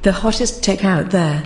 the hottest tech out there.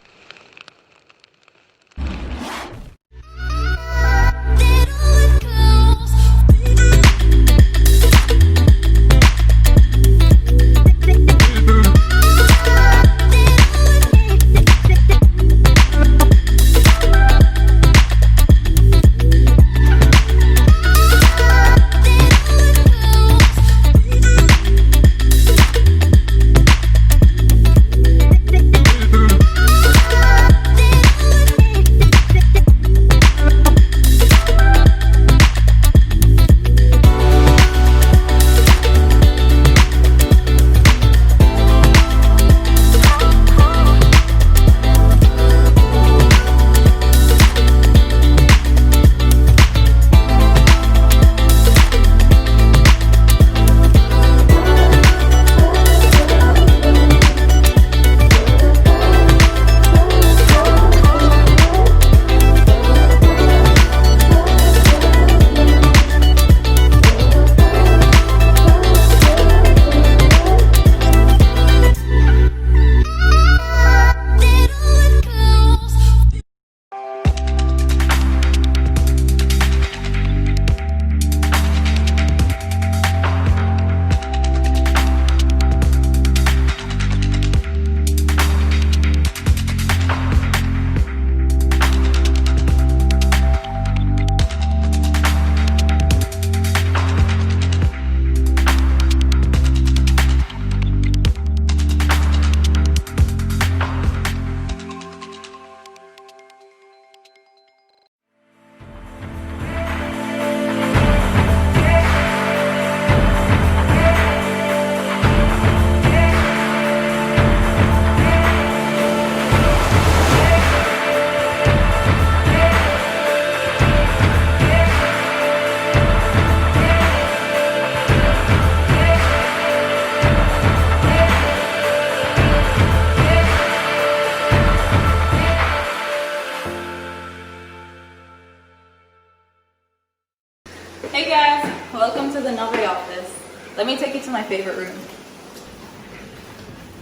Hey guys, welcome to the NOVE office. Let me take you to my favorite room.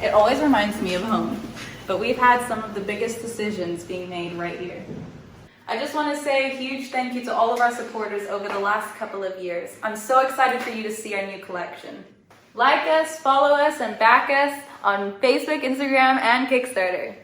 It always reminds me of home, but we've had some of the biggest decisions being made right here. I just want to say a huge thank you to all of our supporters over the last couple of years. I'm so excited for you to see our new collection. Like us, follow us, and back us on Facebook, Instagram, and Kickstarter.